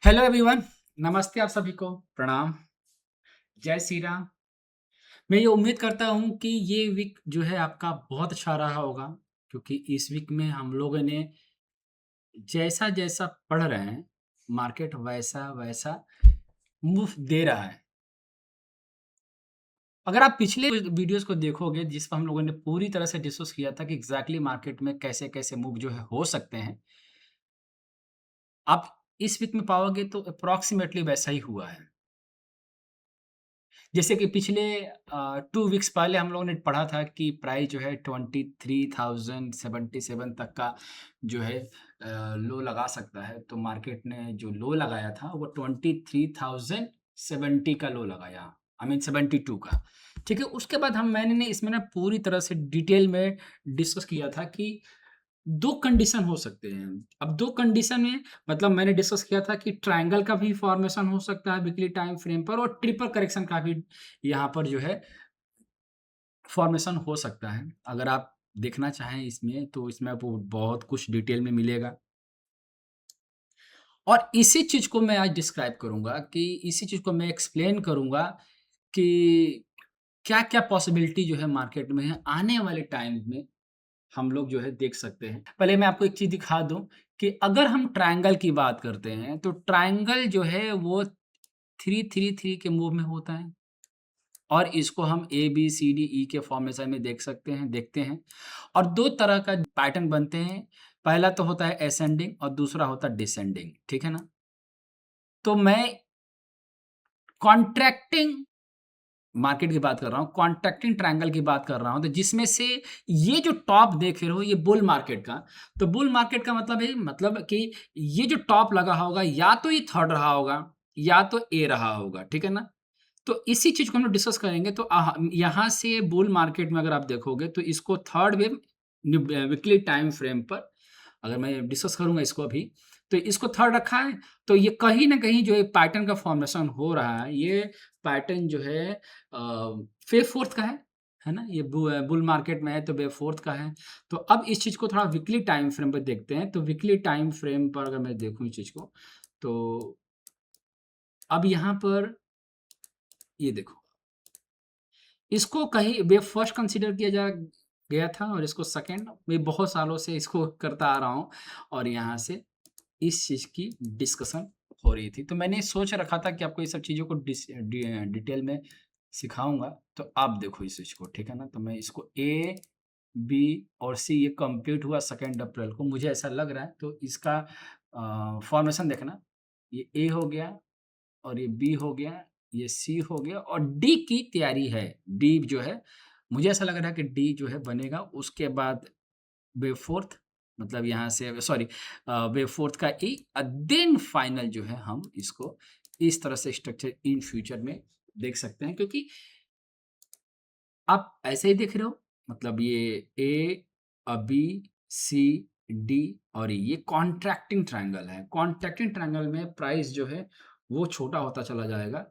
Hello everyone. नमस्ते आप सभी को। प्रणाम। जय श्री राम। मैं ये उम्मीद करता हूँ कि ये वीक जो है आपका बहुत अच्छा रहा होगा, क्योंकि इस वीक में हम लोगों ने जैसा-जैसा पढ़ रहे हैं, मार्केट वैसा-वैसा मूव दे रहा है। अगर आप पिछले वीडियोज़ को देखोगे जिस पर हम लोगों ने पूरी तरह से डिस्कस किया था कि एग्ज़ैक्टली मार्केट में कैसे-कैसे मूव जो है हो सकते हैं, आप इस वीक में पाओगे तो अप्रॉक्सिमेटली वैसा ही हुआ है। जैसे कि पिछले 2 वीक्स पहले हम लोगों ने पढ़ा था कि प्राइस जो है 23,077 तक का जो है लो लगा सकता है। तो मार्केट ने जो लो लगाया था वो 23,070 का लो लगाया। आई मीन 72 का। ठीक है? उसके बाद मैंने इसमें ना पूरी तरह से डिटेल में डिस्कस किया था कि 2 कंडीशन हो सकते हैं। अब 2 कंडीशन में मतलब मैंने डिस्कस किया था कि ट्रायंगल का भी फॉर्मेशन हो सकता है वीकली टाइम फ्रेम पर और ट्रिपल करेक्शन का भी यहाँ पर जो है फॉर्मेशन हो सकता है। अगर आप देखना चाहें इसमें तो इसमें आपको बहुत कुछ डिटेल में मिलेगा। और इसी चीज़ को मैं आज डिस्क्राइब करूँगा कि इसी चीज़ को मैं एक्सप्लेन करूँगा कि क्या-क्या पॉसिबिलिटी जो है मार्केट में है आने वाले टाइम में हम लोग जो है देख सकते हैं। पहले मैं आपको एक चीज़ दिखा दूँ कि अगर हम ट्रायंगल की बात करते हैं, तो ट्रायंगल जो है वो 3-3-3 के मूव में होता है और इसको हम ए, बी, सी, डी, ई के फॉर्मेशन में देखते हैं और 2 तरह का पैटर्न बनते हैं। पहला तो होता है असेंडिंग और दूसरा होता है डिसेंडिंग, ठीक है ना? तो मैं कॉन्ट्रैक्टिंग मार्केट की बात कर रहा हूँ, कॉन्ट्रैक्टिंग ट्रायंगल की बात कर रहा हूँ, तो जिसमें से ये जो टॉप देख रहे हो ये बुल मार्केट का, तो बुल मार्केट का मतलब है मतलब कि ये जो टॉप लगा होगा या तो ये थर्ड रहा होगा या तो ए रहा होगा, ठीक है ना? तो इसी चीज़ को हम लोग डिस्कस करेंगे तो यहाँ से बुल मार्केट में अगर आप देखोगे तो इसको third wave weekly time frame पर अगर मैं डिस्कस करूँगा इसको अभी, तो इसको थर्ड रखा है, तो ये कहीं न कहीं जो ये पैटर्न का फॉर्मेशन हो रहा है, ये पैटर्न जो है वेव फोर्थ का है ना? ये बुल मार्केट में है तो वेव फोर्थ का है। तो अब इस चीज़ को थोड़ा वीकली टाइम फ्रेम पे देखते हैं, तो वीकली टाइम फ्रेम पर अगर मैं देखूँ इस चीज़ को, तो अब यहाँ पर ये देखो, इसको कहीं वेव फर्स्ट कंसीडर किया जा गया था और इसको सेकंड मैं बहुत सालों से इसको करता आ रहा हूँ और यहाँ से इस चीज़ की डिस्कशन हो रही थी। तो मैंने सोच रखा था कि आपको ये सब चीज़ों को डिटेल में सिखाऊँगा, तो आप देखो इस चीज़ को, ठीक है ना? तो मैं इसको ए, बी और सी ये कंप्लीट हुआ 2 अप्रैल को, मुझे ऐसा लग रहा है। तो इसका फॉर्मेशन देखना, ये ए हो गया और ये बी हो गया, ये सी हो गया और डी की तैयारी है। डी जो है, मुझे ऐसा लग रहा है कि डी जो है बनेगा, उसके बाद वेव फोर्थ मतलब यहाँ से सॉरी वेव फोर्थ का ई देन फाइनल जो है हम इसको इस तरह से स्ट्रक्चर इन फ्यूचर में देख सकते हैं, क्योंकि आप ऐसे ही देख रहे हो मतलब ये ए, बी, सी, डी और ये कॉन्ट्रैक्टिंग ट्रायंगल है। कॉन्ट्रैक्टिंग ट्रायंगल में प्राइस जो है वो छोटा होता चला जाएगा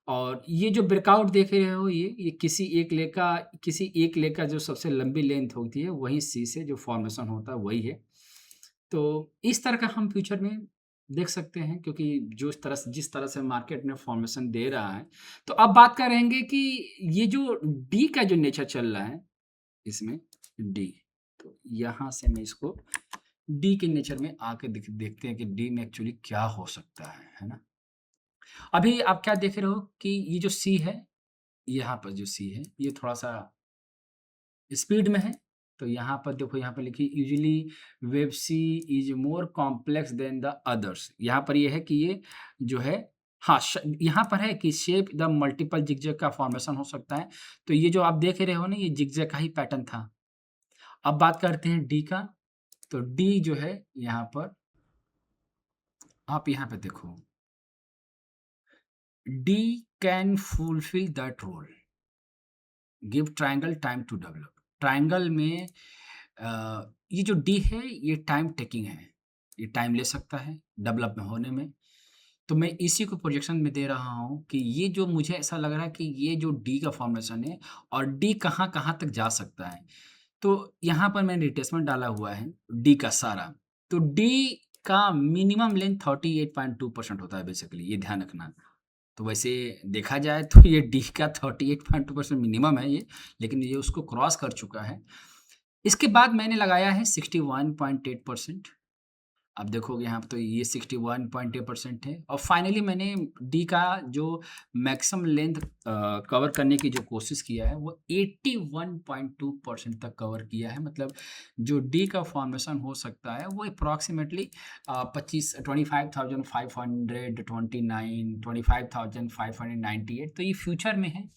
और ये जो ब्रेकआउट देख रहे हो ये किसी एक लेग का जो सबसे लंबी लेंथ होती है वहीं सी से जो फॉर्मेशन होता है वही है। तो इस तरह का हम फ्यूचर में देख सकते हैं, क्योंकि जो इस तरह से जिस तरह से मार्केट में फॉर्मेशन दे रहा है। तो अब बात करेंगे कि ये जो डी का जो नेचर चल रहा है इसमें डी, तो यहाँ से मैं इसको डी के नेचर में आके देखते हैं कि डी में एक्चुअली क्या हो सकता है ना? अभी आप क्या देख रहे हो कि ये जो सी है, यहाँ पर जो सी है, ये थोड़ा-सा स्पीड में है। तो यहाँ पर देखो, यहाँ पर लिखिए usually web C is more complex than the others. यहाँ पर ये है कि ये जो है हाँ, यहाँ पर है कि शेप द मल्टीपल ज़िगज़ैग का फॉर्मेशन हो सकता है। तो ये जो आप देख रहे हो ना, ये ज़िगज़ैग का ही पैटर्न था। अब बात करते हैं डी का, तो डी जो है यहाँ पर आप यहाँ पे देखो, D can fulfil that role, give triangle time to develop. Triangle में ये जो डी है ये टाइम टेकिंग है, ये टाइम ले सकता है डेवलप में होने में। तो मैं इसी को प्रोजेक्शन में दे रहा हूँ कि ये जो मुझे ऐसा लग रहा है कि ये जो डी का फॉर्मेशन है और डी कहाँ-कहाँ तक जा सकता है। तो यहाँ पर मैंने रिट्रेसमेंट डाला हुआ है डी का सारा। तो डी का मिनिमम लेंथ 38.2% होता है बेसिकली, ये ध्यान रखना। तो वैसे देखा जाए तो ये डी का 38.2% मिनिमम है ये, लेकिन ये उसको क्रॉस कर चुका है। इसके बाद मैंने लगाया है 61.8%। अब देखोगे यहाँ पे तो ये 61.8% है और फाइनली मैंने डी का जो मैक्सिमम लेंथ कवर करने की जो कोशिश किया है वो 81.2% तक कवर किया है। मतलब जो डी का फॉर्मेशन हो सकता है वो अप्रॉक्सीमेटली 25,529 तो ये फ्यूचर में है।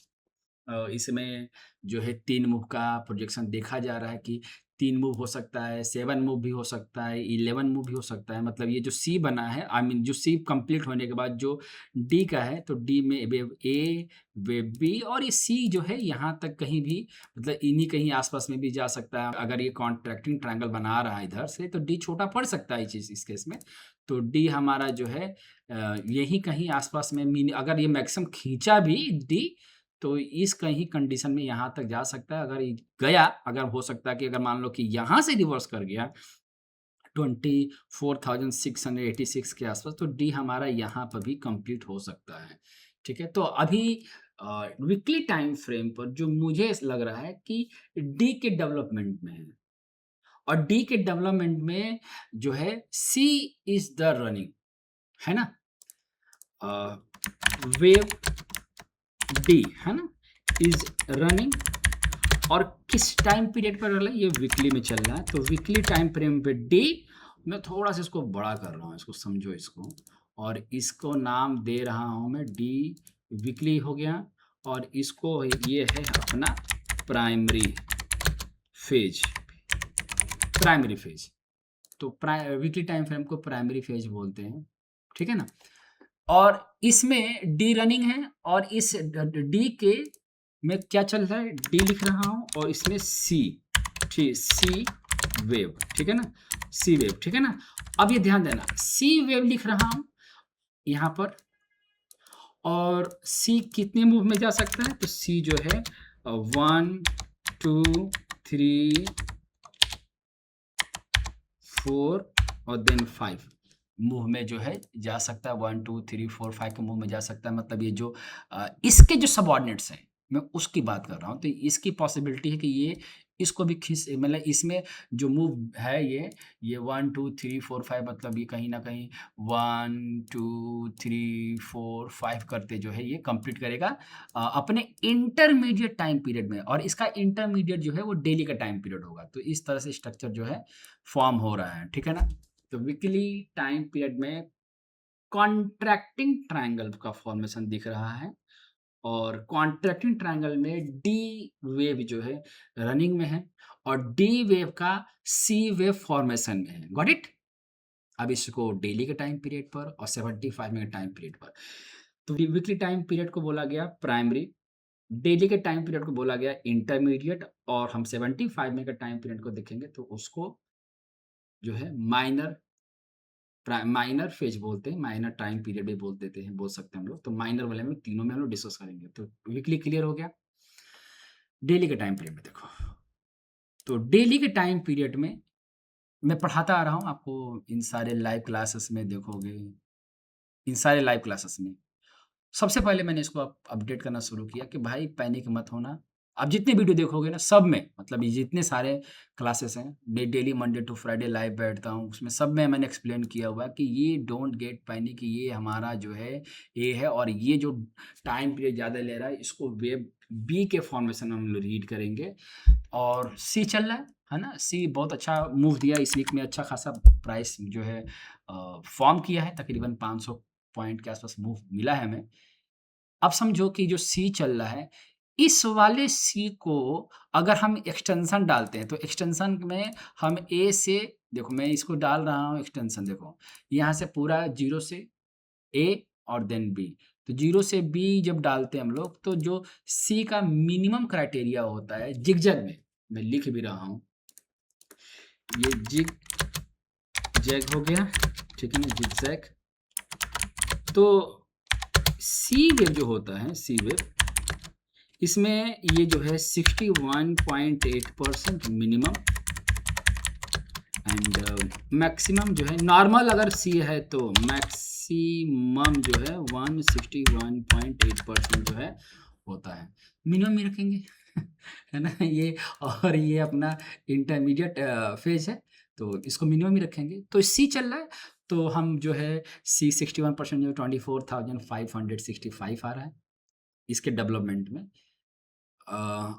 इसमें जो है 3 मूव का प्रोजेक्शन देखा जा रहा है कि 3 मूव हो सकता है, 7 मूव भी हो सकता है, 11 मूव भी हो सकता है। मतलब ये जो सी बना है, आई मीन जो सी कंप्लीट होने के बाद जो डी का है, तो डी में वेव ए, वेव बी और ये सी जो है यहाँ तक कहीं भी मतलब इन्हीं कहीं आस-पास में भी जा सकता है। अगर ये कॉन्ट्रैक्टिंग ट्रायंगल बना रहा है इधर से तो डी छोटा पड़ सकता है इस केस में। तो डी हमारा जो है यहीं कहीं आस-पास में अगर ये मैक्सिमम खींचा भी डी तो इस कहीं कंडीशन में यहाँ तक जा सकता है। अगर ये गया, अगर हो सकता है कि अगर मान लो कि यहाँ से रिवर्स कर गया 24,686 के आसपास, तो डी हमारा यहाँ पर भी कंप्लीट हो सकता है। ठीक है? तो अभी वीकली टाइम फ्रेम पर जो मुझे लग रहा है कि डी के डेवलपमेंट में है और डी के डेवलपमेंट में जो है सी इज़ द रनिंग, है ना? वेव डी, है ना? इज़ रनिंग और किस टाइम पीरियड पर चल रहा है? ये वीकली में चल रहा है। तो वीकली टाइम फ्रेम पे डी, मैं थोड़ा-सा इसको बड़ा कर रहा हूँ, इसको समझो इसको और इसको नाम दे रहा हूँ मैं डी वीकली हो गया और इसको ये है अपना प्राइमरी फेज, प्राइमरी फेज। तो वीकली टाइम फ्रेम को प्राइमरी फेज बोलते हैं, ठीक है ना? और इसमें डी रनिंग है और इस डी के में क्या चल रहा है? डी लिख रहा हूँ और इसमें सी, ठीक, सी वेव, ठीक है ना? सी वेव, ठीक है ना? अब ये ध्यान देना, सी वेव लिख रहा हूँ यहाँ पर और सी कितने मूव में जा सकता है? तो सी जो है 1, 2, 3, 4 और देन 5 मूव में जो है जा सकता है। 1, 2, 3, 4, 5 के मूव में जा सकता है। मतलब ये जो इसके जो सबऑर्डिनेट्स हैं, मैं उसकी बात कर रहा हूँ। तो इसकी पॉसिबिलिटी है कि ये इसको भी खींच, मतलब इसमें जो मूव है ये 1, 2, 3, 4, 5 मतलब ये कहीं न कहीं 1, 2, 3, 4, 5 करते जो है ये कंप्लीट करेगा अपने इंटरमीडिएट टाइम पीरियड में और इसका इंटरमीडिएट जो है वो डेली का टाइम पीरियड होगा। तो इस तरह से स्ट्रक्चर जो है फॉर्म हो रहा है, ठीक है ना? तो वीकली टाइम पीरियड में कॉन्ट्रैक्टिंग ट्रायंगल का फॉर्मेशन दिख रहा है और कॉन्ट्रैक्टिंग ट्रायंगल में डी वेव जो है रनिंग में है और डी वेव का सी वेव फॉर्मेशन में है। Got it? अब इसको डेली के टाइम पीरियड पर और 75 मिनट टाइम पीरियड पर, तो वीकली टाइम पीरियड को बोला गया प्राइमरी, डेली के टाइम पीरियड को बोला गया इंटरमीडिएट और हम 75 मिनट का टाइम पीरियड को देखेंगे तो उसको जो है माइनर फेज बोलते हैं, माइनर टाइम पीरियड भी बोल देते हैं, बोल सकते हैं हम लोग। तो माइनर वाले में तीनों में हम लोग डिस्कस करेंगे। तो वीकली क्लियर हो गया। डेली के टाइम पीरियड में देखो, तो डेली के टाइम पीरियड में मैं पढ़ाता आ रहा हूँ आपको इन सारे लाइव क्लासेस में, देखोगे इन सारे लाइव क्लासेस में सबसे पहले मैंने इसको अपडेट करना शुरू किया कि भाई पैनिक मत होना। आप जितने वीडियो देखोगे ना सब में, मतलब ये जितने सारे क्लासेस हैं, मैं daily Monday to Friday live बैठता हूँ, उसमें सब में मैंने एक्सप्लेन किया हुआ है कि ये डोंट गेट पैनिक, ये हमारा जो है ये है और ये जो टाइम पीरियड ज़्यादा ले रहा है इसको वेव बी के फॉर्मेशन में हम लोग रीड करेंगे। और सी चल रहा है ना? सी बहुत अच्छा मूव दिया इस वीक में, अच्छा खासा प्राइस जो है फॉर्म किया है, तकरीबन 500 पॉइंट के आसपास मूव मिला है हमें। अब समझो कि जो सी चल रहा है, इस वाले सी को अगर हम एक्सटेंशन डालते हैं, तो एक्सटेंशन में हम ए से, देखो मैं इसको डाल रहा हूँ एक्सटेंशन, देखो यहाँ से पूरा 0 से ए और देन बी, तो 0 से बी जब डालते हैं हम लोग, तो जो सी का मिनिमम क्राइटेरिया होता है जिगजैग में, मैं लिख भी रहा हूँ, ये जिगजैग हो गया, ठीक है ना, जिगजैग। तो सी वेव जो होता है, सी वेव, इसमें ये जो है 61.8% मिनिमम एंड मैक्सिमम जो है नॉर्मल अगर सी है तो मैक्सिमम जो है 161.8% जो है होता है। मिनिमम ही रखेंगे है ना ये। और ये अपना इंटरमीडिएट फेज है तो इसको मिनिमम ही रखेंगे। तो सी चल रहा है तो हम जो है सी 61% जो 24,565 आ रहा है इसके डेवलपमेंट में।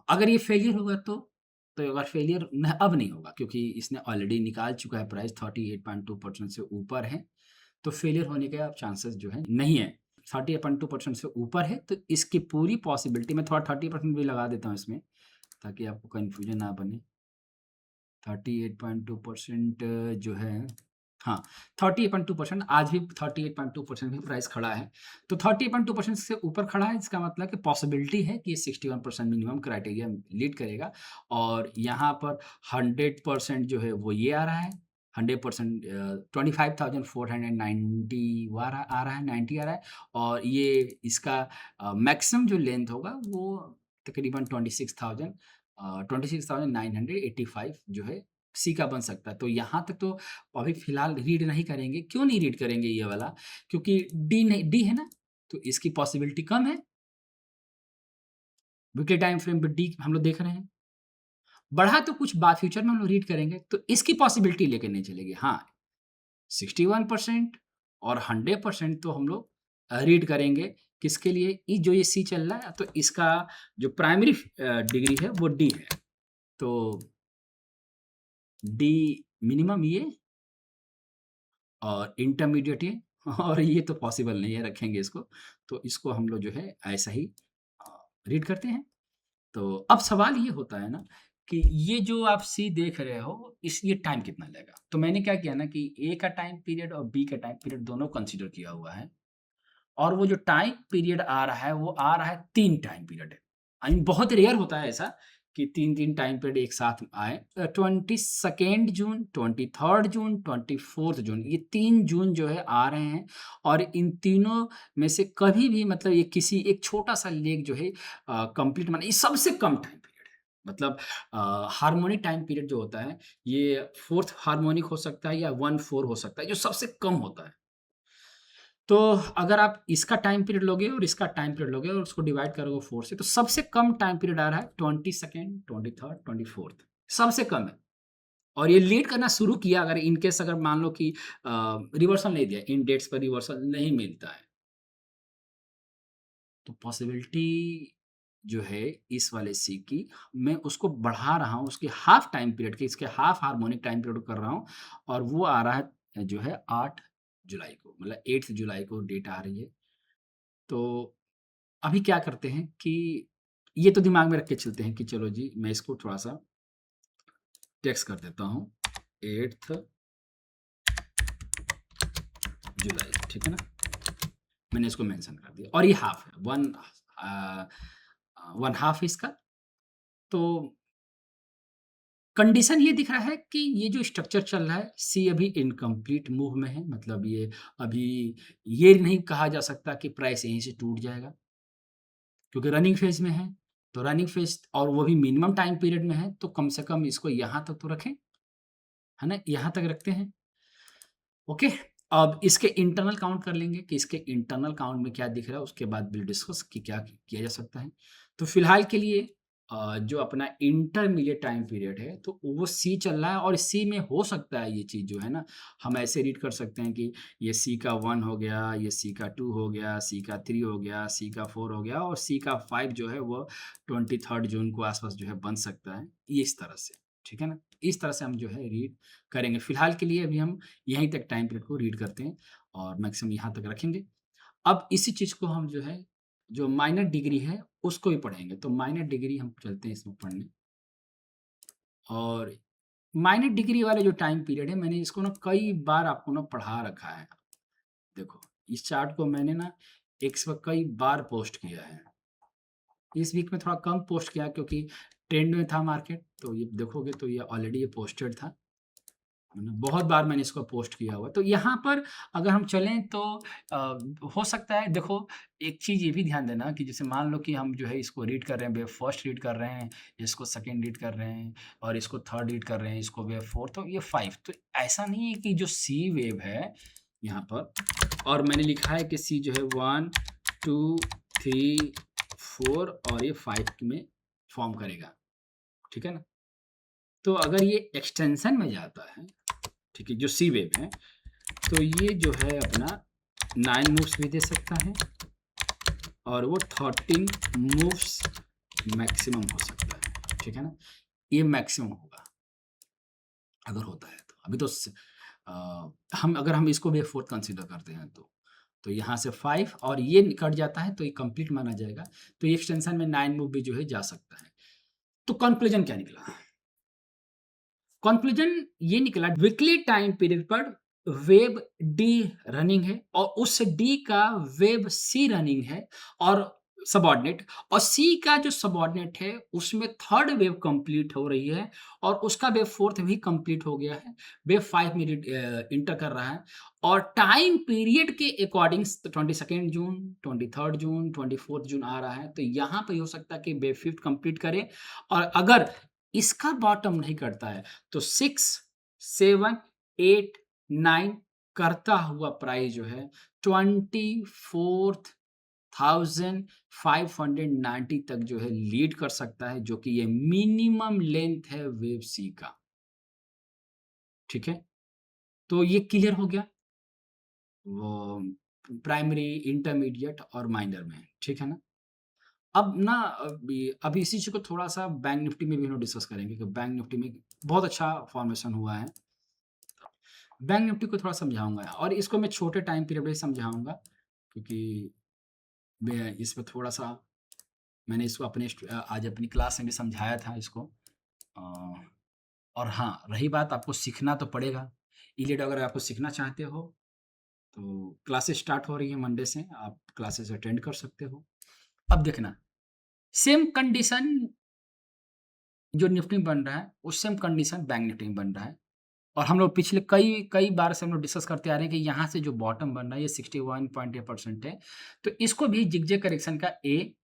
अगर ये फेलियर होगा तो अगर फेलियर न अब नहीं होगा क्योंकि इसने ऑलरेडी निकाल चुका है प्राइस 38.2% से ऊपर है, तो फेलियर होने के अब चांसेस जो है नहीं है। 38.2% से ऊपर है तो इसकी पूरी पॉसिबिलिटी मैं थोड़ा 30% भी लगा देता हूँ इसमें ताकि आपको कन्फ्यूजन ना बने। 38.2% जो है हाँ, 38.2% आज भी 38.2% भी प्राइस खड़ा है। तो 38.2% से ऊपर खड़ा है इसका मतलब कि पॉसिबिलिटी है कि ये 61% मिनिमम क्राइटेरिया लीड करेगा और यहाँ पर 100% जो है वो ये आ रहा है। 100% 25,490 आ रहा है 90 आ रहा है और ये इसका मैक्सिमम जो लेंथ होगा वो तकरीबन 26,985 जो है सी का बन सकता है। तो यहाँ तक तो अभी फ़िलहाल रीड नहीं करेंगे। क्यों नहीं रीड करेंगे ये वाला? क्योंकि डी नहीं डी है ना, तो इसकी पॉसिबिलिटी कम है। वीकली टाइम फ्रेम पे डी हम लोग देख रहे हैं। बढ़ा तो कुछ बाद फ्यूचर में हम लोग रीड करेंगे, तो इसकी पॉसिबिलिटी लेके नहीं चलेंगे। हाँ, 61% और 100% तो हम लोग रीड करेंगे। किसके लिए? जो ये सी चल रहा है, तो इसका जो प्राइमरी डिग्री है, वो डी है। तो डी मिनिमम ये और इंटरमीडिएट ये और ये तो पॉसिबल नहीं है, रखेंगे इसको। तो इसको हम लोग जो है ऐसा ही रीड करते हैं। तो अब सवाल ये होता है ना कि ये जो आप सी देख रहे हो, इस ये टाइम कितना लेगा? तो मैंने क्या किया ना कि ए का टाइम पीरियड और बी का टाइम पीरियड दोनों कंसीडर किया हुआ है और वो जो टाइम पीरियड आ रहा है, वो आ रहा है 3 टाइम पीरियड। आई मीन बहुत रेयर होता है ऐसा कि 3-3 टाइम पीरियड एक साथ आए। 22nd जून, 23rd जून, 24th जून ये 3 जून जो है आ रहे हैं और इन तीनों में से कभी भी मतलब ये किसी एक छोटा-सा लेग जो है कंप्लीट माने ये सबसे कम टाइम पीरियड है। मतलब हार्मोनिक टाइम पीरियड जो होता है, ये 4th हार्मोनिक हो सकता है या 1/4 हो सकता है, जो सबसे कम होता है। तो अगर आप इसका टाइम पीरियड लोगे और इसका टाइम पीरियड लोगे और उसको डिवाइड करोगे 4 से तो सबसे कम टाइम पीरियड आ रहा है 22nd, 23rd, 24th सबसे कम है। और ये लीड करना शुरू किया अगर इन केस अगर मान लो कि रिवर्सल नहीं दिया, इन डेट्स पर रिवर्सल नहीं मिलता है, तो पॉसिबिलिटी जो है इस वाले सी की मैं उसको बढ़ा रहा हूँ उसके हाफ टाइम पीरियड के इसके हाफ हार्मोनिक टाइम पीरियड कर रहा हूँ और वो आ रहा है जो है 8 जुलाई को मतलब 8th जुलाई को डेट आ रही है। तो अभी क्या करते हैं कि ये तो दिमाग में रख के चलते हैं कि चलो जी मैं इसको थोड़ा-सा टेक्स्ट कर देता हूँ 8th जुलाई ठीक है ना? मैंने इसको मेंशन कर दिया और ये हाफ है 1 हाफ है इसका। तो कंडीशन ये दिख रहा है कि ये जो स्ट्रक्चर चल रहा है सी अभी इनकम्प्लीट मूव में है मतलब ये अभी ये नहीं कहा जा सकता कि प्राइस यहीं से टूट जाएगा क्योंकि रनिंग फेज में है। तो रनिंग फेज और वो भी मिनिमम टाइम पीरियड में है तो कम से कम इसको यहाँ तक तो रखें, है ना? यहाँ तक रखते हैं। ओके, अब इसके इंटरनल काउंट कर लेंगे कि इसके इंटरनल काउंट में क्या दिख रहा है, उसके बाद विल डिस्कस कि क्या किया जा सकता है। तो फिलहाल के लिए जो अपना इंटरमीडिएट टाइम पीरियड है, तो वो सी चल रहा है और सी में हो सकता है ये चीज़ जो है ना, हम ऐसे रीड कर सकते हैं कि ये सी का 1 हो गया, ये सी का 2 हो गया, सी का 3 हो गया, सी का 4 हो गया और सी का 5 जो है वो 23rd जून को आस-पास जो है बन सकता है, ये इस तरह से, ठीक है ना? इस तरह से हम जो है रीड करेंगे। फिलहाल के लिए अभी हम यहीं तक टाइम पीरियड को रीड करते हैं और मैक्सिमम यहाँ तक रखेंगे। अब इसी चीज़ को हम जो है, जो माइनर डिग्री है, उसको भी पढ़ेंगे। तो माइनर डिग्री हम चलते हैं इसमें पढ़ने और माइनर डिग्री वाले जो टाइम पीरियड है, मैंने इसको ना कई बार आपको ना पढ़ा रखा है। देखो, इस चार्ट को मैंने ना एक से कई बार पोस्ट किया है। इस वीक में थोड़ा कम पोस्ट किया क्योंकि ट्रेंड में था मार्केट, तो ये देखोगे तो ये ऑलरेडी ये पोस्टेड था। बहुत बार मैंने इसको पोस्ट किया हुआ है। तो यहाँ पर अगर हम चलें तो हो सकता है देखो एक चीज़ ये भी ध्यान देना कि जैसे मान लो कि हम जो है इसको रीड कर रहे हैं, वेव फर्स्ट रीड कर रहे हैं, इसको सेकंड रीड कर रहे हैं और इसको थर्ड रीड कर रहे हैं, इसको वेव फोर्थ तो ये 5 तो ऐसा नहीं है कि जो सी वेव है यहाँ पर और मैंने लिखा है कि सी जो है 1, 2, 3, 4 और ये 5 में फॉर्म करेगा, ठीक है ना? तो अगर ये एक्सटेंशन में जाता है, ठीक है, जो सी वेव है, तो ये जो है अपना 9 मूव्स भी दे सकता है और वो 13 मूव्स मैक्सिमम हो सकता है, ठीक है ना? ये मैक्सिमम होगा, अगर होता है तो। अभी तो अगर हम इसको वेव फोर्थ कंसीडर करते हैं तो यहाँ से 5 और ये कट जाता है तो ये कंप्लीट माना जाएगा। तो ये एक्सटेंशन में 9 मूव भी जो है जा सकता है। तो कंक्लूजन क्या निकला? कंक्लूजन ये निकला वीकली टाइम पीरियड पर वेव डी रनिंग है और उस डी का वेव सी रनिंग है और सबऑर्डिनेट और सी का जो सबऑर्डिनेट है उसमें थर्ड वेव कंप्लीट हो रही है और उसका वेव फोर्थ भी कंप्लीट हो गया है। वेव 5 मिनट इंटर कर रहा है और टाइम पीरियड के अकॉर्डिंग 22 जून, 23 जून, 24 जून आ रहा है। तो यहाँ पे हो सकता है कि वेव फिफ्थ कंप्लीट करे और अगर इसका बॉटम नहीं करता है तो 6, 7, 8, 9 करता हुआ प्राइस जो है 24,590 तक जो है लीड कर सकता है जो कि ये मिनिमम लेंथ है वेव सी का, ठीक है? तो ये क्लियर हो गया वो प्राइमरी, इंटरमीडिएट और माइनर में, ठीक है ना? अब ना अभी इसी चीज़ को थोड़ा-सा बैंक निफ्टी में भी हम लोग डिस्कस करेंगे कि बैंक निफ्टी में बहुत अच्छा फॉर्मेशन हुआ है। बैंक निफ्टी को थोड़ा समझाऊँगा और इसको मैं छोटे टाइम पीरियड में समझाऊँगा क्योंकि मैं इसमें थोड़ा-सा मैंने इसको आज अपनी क्लास में भी समझाया था इसको। अ, और हाँ, रही बात आपको सीखना तो पड़ेगा। इलिड अगर आपको सीखना चाहते हो तो क्लासेस स्टार्ट हो रही है मंडे से, आप क्लासेस अटेंड कर सकते हो। अब देखना, सेम कंडीशन जो निफ्टी में बन रहा है, वो सेम कंडीशन बैंक निफ्टी में बन रहा है। और हम लोग पिछले कई कई बार से हम लोग डिस्कस करते आ रहे हैं कि यहाँ से जो बॉटम बन रहा है ये 61.8% है। तो इसको भी जिगजैग करेक्शन का ए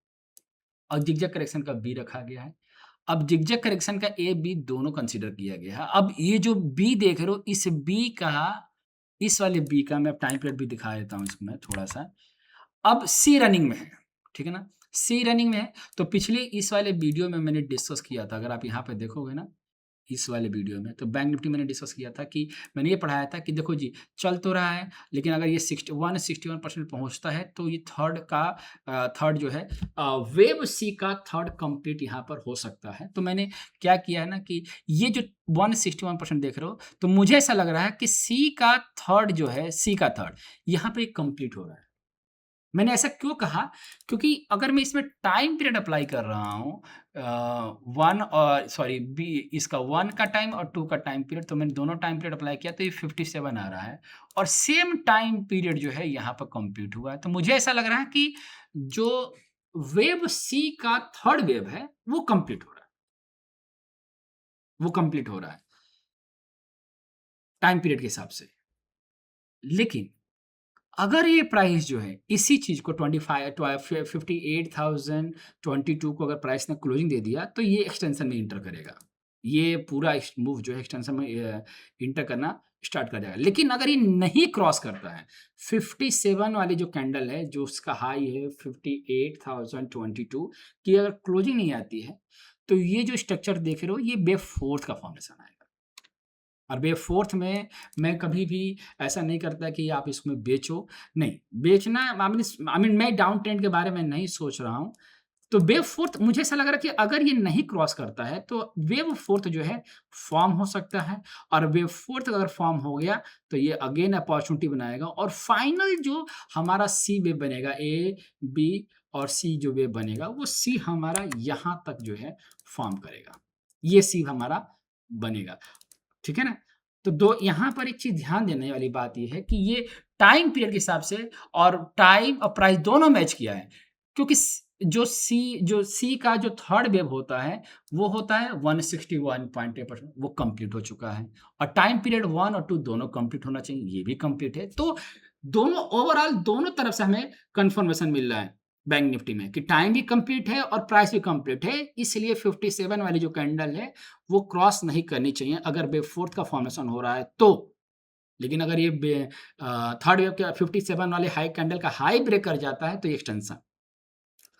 और जिगजैग करेक्शन का बी रखा गया है। अब जिगजैग करेक्शन का ए, बी दोनों कंसीडर किया गया है। अब ये जो बी देख रहे हो इस वाले बी का मैं टाइम पीरियड भी दिखा देता हूँ इसको मैं थोड़ा-सा। अब सी रनिंग में है, ठीक है ना? सी रनिंग में है तो पिछले इस वाले वीडियो में मैंने डिस्कस किया था, अगर आप यहाँ पे देखोगे ना इस वाले वीडियो में, तो बैंक निफ्टी मैंने डिस्कस किया था कि मैंने ये पढ़ाया था कि देखो जी, चल तो रहा है, लेकिन अगर ये 61% पहुँचता है, तो ये थर्ड जो है वेव सी का थर्ड कंप्लीट यहाँ पर हो सकता है। तो मैंने क्या किया है ना कि ये जो 161% देख रहे हो, तो मुझे ऐसा लग रहा है कि सी का थर्ड यहाँ पे कंप्लीट हो रहा है। मैंने ऐसा क्यों कहा? क्योंकि अगर मैं इसमें टाइम पीरियड अप्लाई कर रहा हूँ 1 और सॉरी बी इसका 1 का टाइम और 2 का टाइम पीरियड तो मैंने दोनों टाइम पीरियड अप्लाई किया तो ये 57 आ रहा है और सेम टाइम पीरियड जो है यहाँ पर कंप्लीट हुआ है। तो मुझे ऐसा लग रहा है कि जो वेव सी का थर्ड वेव है, वो कंप्लीट हो रहा है। वो कंप्लीट हो रहा है, टाइम पीरियड के हिसाब से। लेकिन अगर ये प्राइस जो है इसी चीज़ को 58,022 को अगर प्राइस ने क्लोजिंग दे दिया तो ये एक्सटेंशन में इंटर करेगा। ये पूरा मूव जो है एक्सटेंशन में इंटर करना स्टार्ट कर जाएगा। लेकिन अगर ये नहीं क्रॉस करता है 57 वाली जो कैंडल है जो उसका हाई है 58,022 की अगर क्लोजिंग नहीं आती है तो ये जो स्ट्रक्चर देख रहे हो ये वेव फोर्थ का फॉर्मेशन आएगा। और वेव फोर्थ में मैं कभी भी ऐसा नहीं करता कि आप इसमें बेचो, नहीं, बेचना आई मीन मैं डाउन ट्रेंड के बारे में नहीं सोच रहा हूँ। तो वेव फोर्थ मुझे ऐसा लग रहा है कि अगर ये नहीं क्रॉस करता है, तो वेव फोर्थ जो है फॉर्म हो सकता है और वेव फोर्थ अगर फॉर्म हो गया, तो ये अगेन अपॉर्च्युनिटी बनाएगा और फाइनल जो हमारा सी वेव बनेगा, ए, बी और सी जो वेव बनेगा, वो सी हमारा यहाँ तक जो है फॉर्म करेगा। ये सी हमारा बनेगा। ठीक है ना? तो दो यहाँ पर एक चीज़ ध्यान देने वाली बात ये है कि ये टाइम पीरियड के हिसाब से और टाइम और प्राइस दोनों मैच किया है। क्योंकि जो सी का जो थर्ड वेव होता है, वो होता है 161.8%, वो कंप्लीट हो चुका है। और टाइम पीरियड 1 और 2 दोनों कंप्लीट होना चाहिए, ये भी कंप्लीट है। तो दोनों ओवरऑल दोनों तरफ से हमें कन्फर्मेशन मिल रहा है बैंक निफ्टी में कि टाइम भी कंप्लीट है और प्राइस भी कंप्लीट है। इसलिए 57 वाली जो कैंडल है, वो क्रॉस नहीं करनी चाहिए अगर वेव फोर्थ का फॉर्मेशन हो रहा है तो। लेकिन अगर ये थर्ड वेव के 57 वाले हाई कैंडल का हाई ब्रेक कर जाता है तो ये एक्सटेंशन,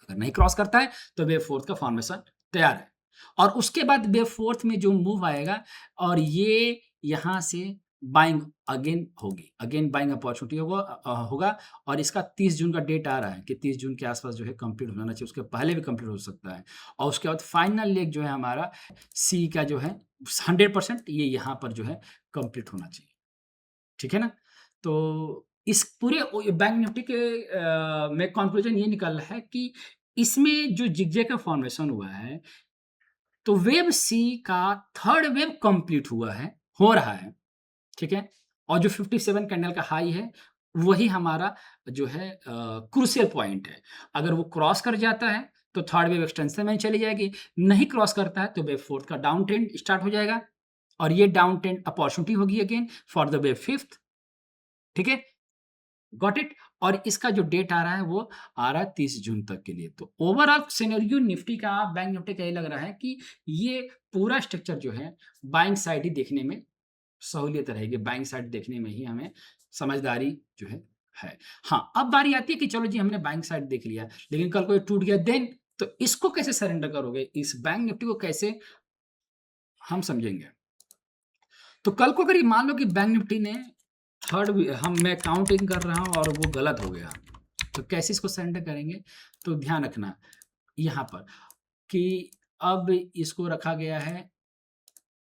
अगर नहीं क्रॉस करता है तो वेव फोर्थ का फॉर्मेशन तैयार है। और उसके बाद वेव फोर्थ में जो मूव आएगा और ये यहाँ से बाइंग अगेन होगी, अगेन बाइंग अपॉर्चुनिटी होगा। और इसका 30 जून का डेट आ रहा है कि 30 जून के आसपास जो है कंप्लीट हो जाना चाहिए, उसके पहले भी कंप्लीट हो सकता है। और उसके बाद फाइनल लेग जो है हमारा सी का जो है 100% ये यहाँ पर जो है कंप्लीट होना चाहिए। ठीक है ना? तो इस पूरे बैंक निफ्टी के में कंक्लूजन ये निकल रहा है कि इसमें जो जिगजैग का फॉर्मेशन हुआ है, तो वेव सी का थर्ड वेव कंप्लीट हुआ है, हो रहा है, ठीक है? और जो 57 कैंडल का हाई है, वही हमारा जो है क्रूशियल पॉइंट है। अगर वो क्रॉस कर जाता है, तो थर्ड वेव एक्सटेंशन में चली जाएगी। नहीं क्रॉस करता है, तो वेव फोर्थ का डाउन ट्रेंड स्टार्ट हो जाएगा और ये डाउन ट्रेंड अपॉर्चुनिटी होगी again for the wave fifth. ठीक है? Got it? और इसका जो डेट आ रहा है वो आ रहा है 30 जून तक के लिए। तो ओवरऑल सिनेरियो निफ्टी का, बैंक निफ्टी का ये लग रहा है कि ये पूरा स्ट्रक्चर जो है बाइंग साइड ही देखने में सहूलियत रहेगी, बाइंग साइड देखने में ही हमें समझदारी जो है। हाँ, अब बारी आती है कि चलो जी हमने बाइंग साइड देख लिया, लेकिन कल को ये टूट गया देन, तो इसको कैसे सरेंडर करोगे? इस बैंक निफ्टी को कैसे हम समझेंगे? तो कल को अगर ये मान लो कि बैंक निफ्टी ने मैं काउंटिंग कर रहा हूँ और वो गलत हो गया, तो कैसे इसको सरेंडर करेंगे? तो ध्यान रखना यहाँ पर कि अब इसको रखा गया है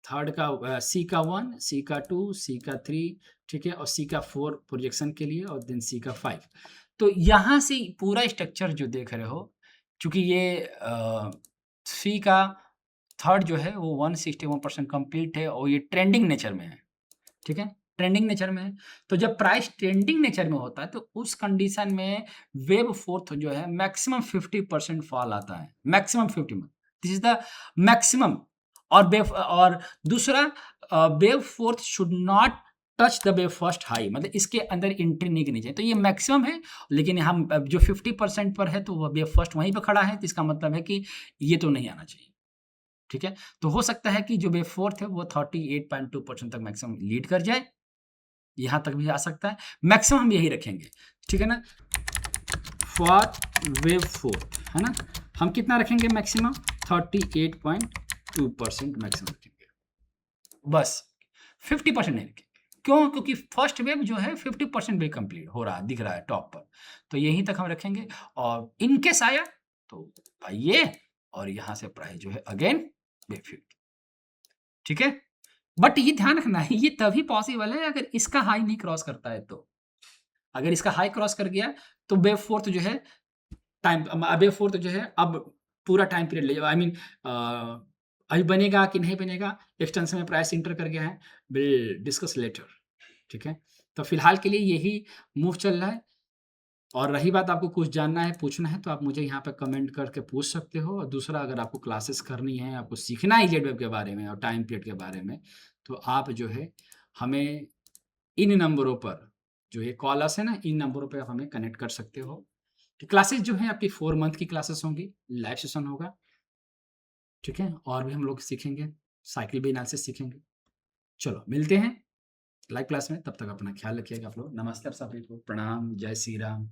थर्ड का सी का 1, सी का 2, सी का 3, ठीक है? और सी का 4 प्रोजेक्शन के लिए और देन सी का 5। तो यहाँ से पूरा स्ट्रक्चर जो देख रहे हो, चूँकि ये सी का थर्ड जो है वो 161% कंप्लीट है और ये ट्रेंडिंग नेचर में है, ठीक है? ट्रेंडिंग नेचर में है। तो जब प्राइस ट्रेंडिंग नेचर में होता है, तो उस कंडीशन में वेव फोर्थ जो है मैक्सिमम 50% फॉल आता है, maximum 50। This is the maximum. और दूसरा wave fourth should not touch the wave first high, मतलब इसके अंदर एंट्री नहीं करनी चाहिए। तो ये मैक्सिमम है, लेकिन हम अब जो 50% पर है, तो वो वेव फर्स्ट वहीं पे खड़ा है, तो इसका मतलब है कि ये तो नहीं आना चाहिए, ठीक है? तो हो सकता है कि जो वेव फोर्थ है, वो 38.2% तक मैक्सिमम लीड कर जाए, यहाँ तक भी आ सकता है। मैक्सिमम हम यही रखेंगे, ठीक है ना? फॉर वेव फोर्थ, है ना? हम कितना रखेंगे मैक्सिमम? 38.2% मैक्सिमम रखेंगे, बस 50% नहीं रखेंगे। क्यों? क्योंकि फर्स्ट वेव जो है 50% भी कंप्लीट हो रहा है, दिख रहा है टॉप पर, तो यहीं तक हम रखेंगे। और इनकेस आया तो भाई ये, और यहाँ से प्राइस जो है अगेन वेव फिफ्थ, ठीक है? बट ये ध्यान रखना है, ये तभी पॉसिबल है अगर इसका हाई नहीं क्रॉस करता है तो। अगर इसका हाई क्रॉस कर गया, तो वेव फोर्थ जो है वेव फोर्थ जो है अब पूरा टाइम पीरियड ले जाओ, आई मीन अभी बनेगा कि नहीं बनेगा, एक्सटेंशन में प्राइस इंटर कर गया है, विल डिस्कस लेटर, ठीक है? तो फिलहाल के लिए यही मूव चल रहा है। और रही बात आपको कुछ जानना है, पूछना है, तो आप मुझे यहाँ पे कमेंट करके पूछ सकते हो। और दूसरा, अगर आपको क्लासेस करनी है, आपको सीखना है जेड वेव के बारे में और टाइम पीरियड के बारे में, तो आप जो है हमें इन नंबरों पर, जो ये कॉलर्स है ना, इन नंबरों पे आप हमें कनेक्ट कर सकते हो। कि क्लासेस जो है आपकी 4 मंथ की क्लासेस होंगी, लाइव सेशन होगा, ठीक है? और भी हम लोग सीखेंगे, साइकिल भी एनालिसिस सीखेंगे। चलो मिलते हैं लाइव क्लास में, तब तक अपना ख्याल रखिएगा आप लोग। नमस्ते आप सभी को, प्रणाम, जय श्री राम।